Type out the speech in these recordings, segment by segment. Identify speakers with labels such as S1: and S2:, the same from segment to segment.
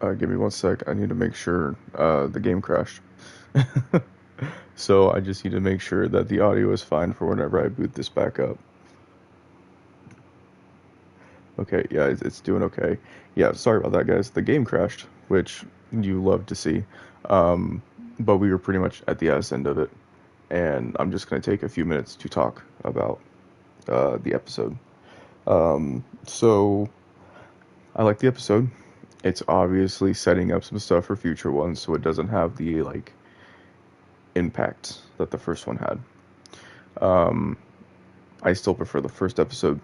S1: Give me one sec. I need to make sure the game crashed. So I just need to make sure that the audio is fine for whenever I boot this back up. Okay, yeah, it's doing okay. Yeah, sorry about that, guys. The game crashed, which you love to see. Um, but we were pretty much at the ass end of it, and I'm just going to take a few minutes to talk about the episode. So I like the episode. It's obviously setting up some stuff for future ones, so it doesn't have the like impact that the first one had. Um, I still prefer the first episode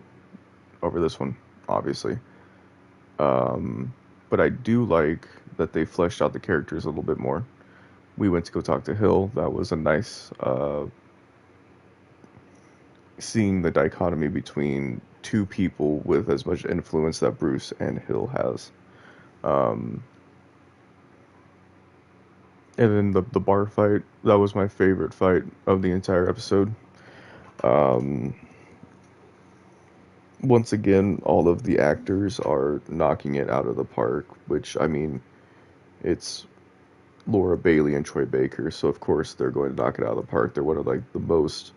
S1: over this one, obviously. Um, but I do like that they fleshed out the characters a little bit more. We went to go talk to Hill. That was a nice seeing the dichotomy between two people with as much influence that Bruce and Hill has. Um, and then the bar fight, that was my favorite fight of the entire episode. Um, Once again, all of the actors are knocking it out of the park, which, I mean, it's Laura Bailey and Troy Baker, so of course they're going to knock it out of the park. They're one of like the most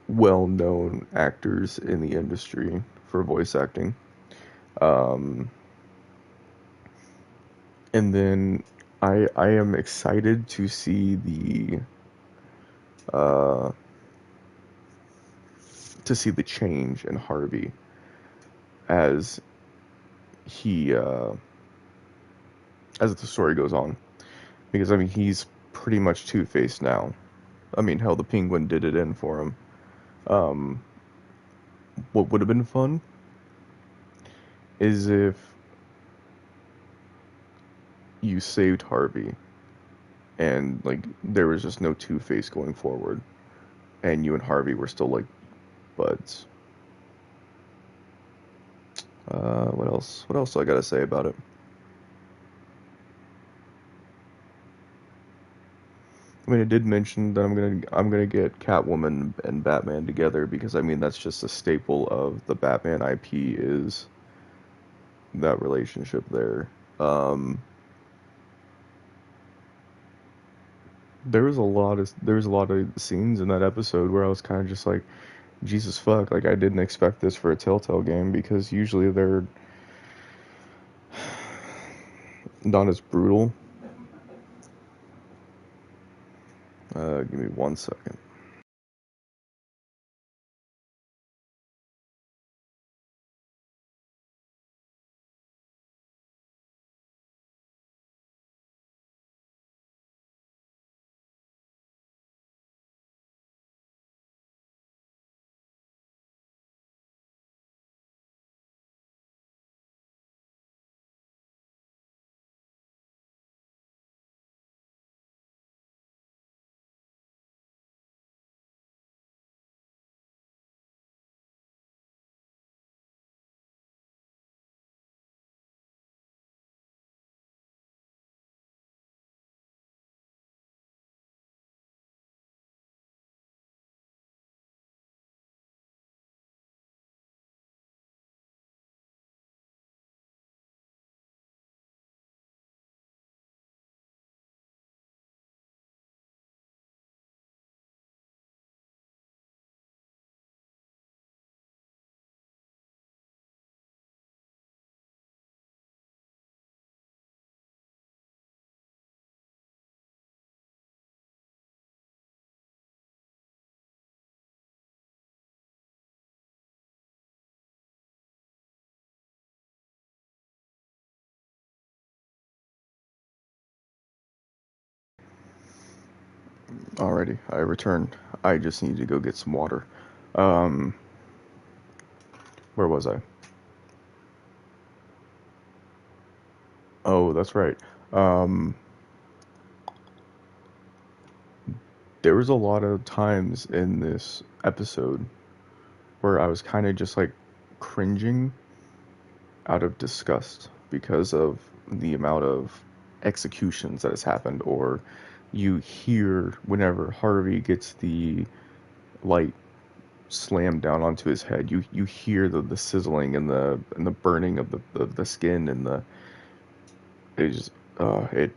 S1: well-known actors in the industry for voice acting. Um, and then I am excited uh, to see the change in Harvey as he as the story goes on, because I mean he's pretty much Two-Faced now. I mean, hell, the Penguin did it in for him. Um, what would have been fun is if you saved Harvey and like there was just no Two-Face going forward, and you and Harvey were still like buds. What else? What else do I gotta say about it? I mean, it did mention that I'm gonna get Catwoman and Batman together because I mean that's just a staple of the Batman IP is that relationship there. Um, there was a lot of scenes in that episode where I was kind of just like, Jesus fuck, like I didn't expect this for a Telltale game because usually they're not as brutal. Give me one second. Alrighty, I returned. I just need to go get some water. Um, where was I? Oh, that's right. Um, there was a lot of times in this episode where I was kind of just like cringing out of disgust because of the amount of executions that has happened, or you hear whenever Harvey gets the light slammed down onto his head, you hear the sizzling and the burning of the skin and the it just it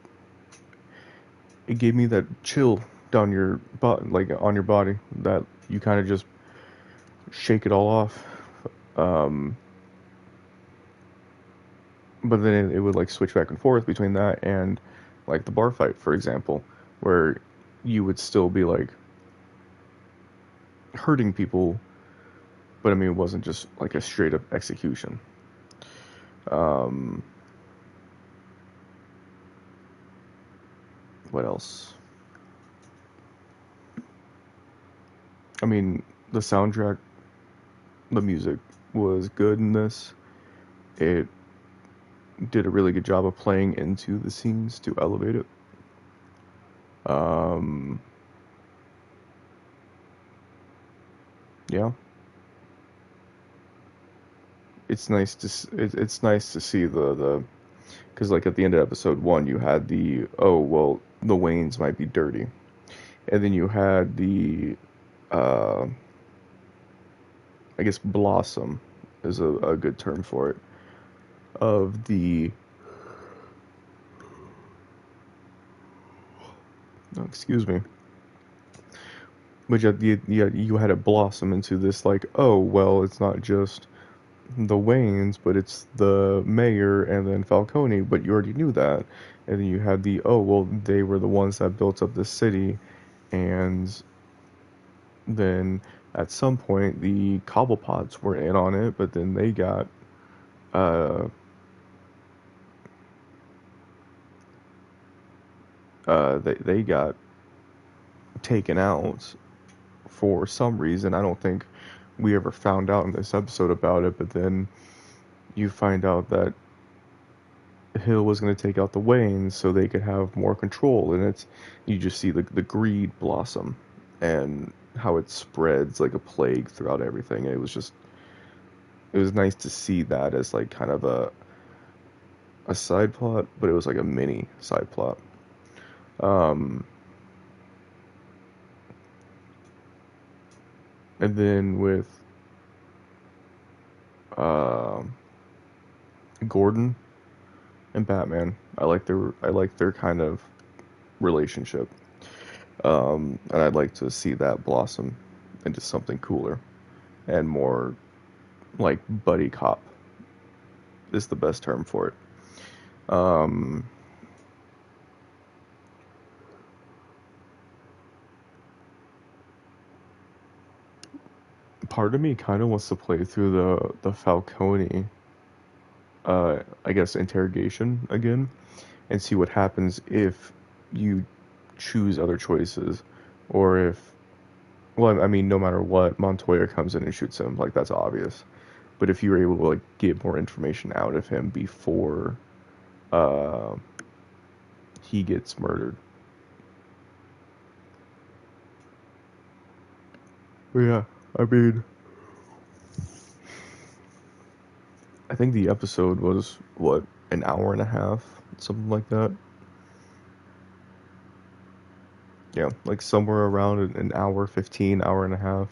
S1: gave me that chill down your butt, like on your body, that you kind of just shake it all off. Um, but then it would like switch back and forth between that and like the bar fight, for example, where you would still be like hurting people, but I mean it wasn't just like a straight up execution. Um, what else? I mean, the soundtrack, the music was good in this. It did a really good job of playing into the scenes to elevate it. Um, yeah, it's nice to see the because like at the end of episode one you had the, oh well, the Waynes might be dirty, and then you had the uh, I guess blossom is a good term for it, of the, oh, excuse me, but you had it blossom into this like, oh well, it's not just the Waynes, but it's the mayor and then Falcone, but you already knew that. And then you had the, oh, well, they were the ones that built up this city, and then at some point the Cobblepots were in on it, but then uh, they got taken out for some reason. I don't think we ever found out in this episode about it, but then you find out that Hill was going to take out the Waynes so they could have more control, and it's, you just see the greed blossom and how it spreads like a plague throughout everything. And it was nice to see that as like kind of a side plot, but it was like a mini side plot. Um, and then with uh, Gordon and Batman, I like their kind of relationship. And I'd like to see that blossom into something cooler and more like buddy cop is the best term for it. Um, Part of me kind of wants to play through the Falcone, I guess, interrogation again and see what happens if you choose other choices, or if, well, I mean, no matter what, Montoya comes in and shoots him, like that's obvious. But if you were able to like get more information out of him before uh, he gets murdered. But yeah, I mean, I think the episode was what, an hour and a half, something like that. Yeah, like somewhere around an hour 15, hour and a half.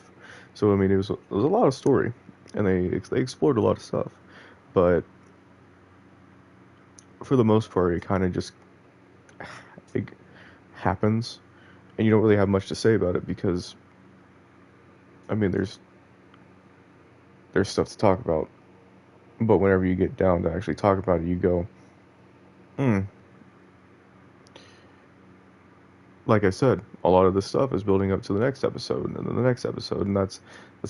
S1: So I mean, it was a lot of story, and they explored a lot of stuff. But for the most part, it kind of just, it happens, and you don't really have much to say about it because I mean, there's stuff to talk about. But whenever you get down to actually talk about it, you go, hmm. Like I said, a lot of this stuff is building up to the next episode and then the next episode, and that's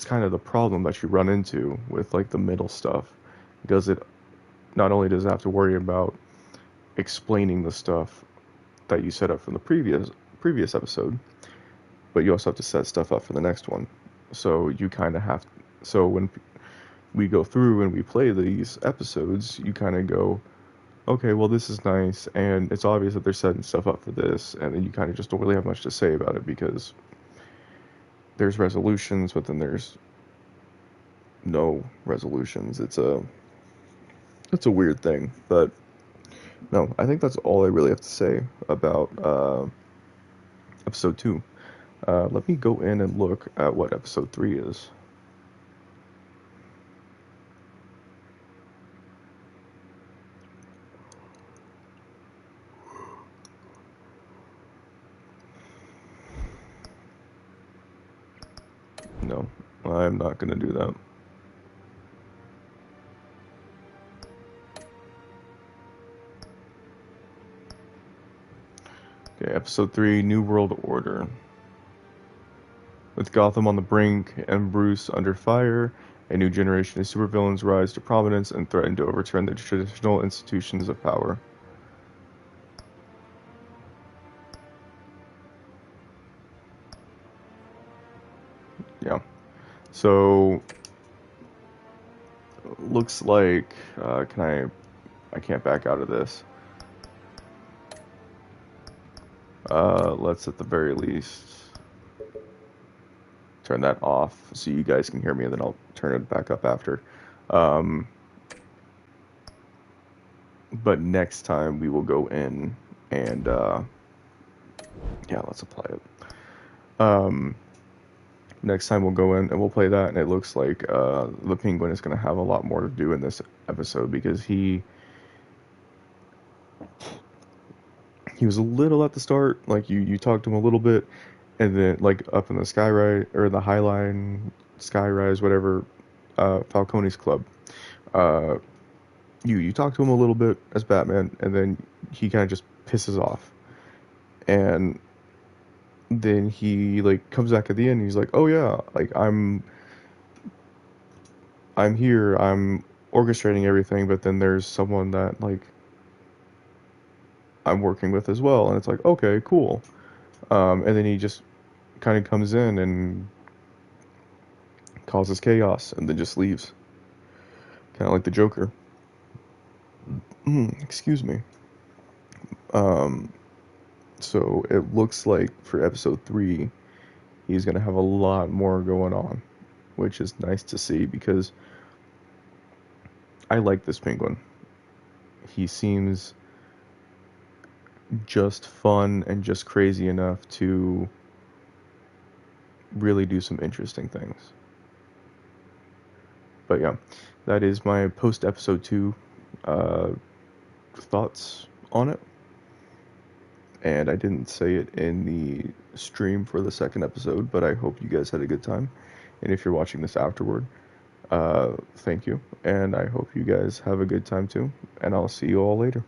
S1: kind of the problem that you run into with like the middle stuff, because it not only does it have to worry about explaining the stuff that you set up from the previous episode, but you also have to set stuff up for the next one. So you kind of have, so when we go through and we play these episodes, you kind of go, okay, well, this is nice, and it's obvious that they're setting stuff up for this, and then you kind of just don't really have much to say about it because there's resolutions, but then there's no resolutions. It's a weird thing, but no, I think that's all I really have to say about episode two. Let me go in and look at what episode three is. No, I'm not gonna do that. Okay, episode 3, New World Order. With Gotham on the brink and Bruce under fire, a new generation of supervillains rise to prominence and threaten to overturn the traditional institutions of power. Yeah. So, looks like, I can't back out of this. Let's at the very least turn that off so you guys can hear me, and then I'll turn it back up after. Um, but next time we will go in and, yeah, let's apply it. Um, Next time we'll go in and we'll play that, and it looks like the Penguin is going to have a lot more to do in this episode because he was a little at the start, like you talked to him a little bit, and then like up in the Skyrise or the Highline Skyrise, whatever, Falcone's club. Uh, you talk to him a little bit as Batman, and then he kind of just pisses off, and then he like comes back at the end. And he's like, "Oh yeah, like I'm here, I'm orchestrating everything, but then there's someone that like I'm working with as well," and it's like, okay, cool. And then he just kind of comes in and causes chaos, and then just leaves, kind of like the Joker. Excuse me. Um, so it looks like for episode 3, he's gonna have a lot more going on, which is nice to see because I like this Penguin. He seems just fun and just crazy enough to really do some interesting things. But yeah, that is my post episode 2 uh, thoughts on it. And I didn't say it in the stream for the second episode, but I hope you guys had a good time. And if you're watching this afterward, thank you. And I hope you guys have a good time too. And I'll see you all later.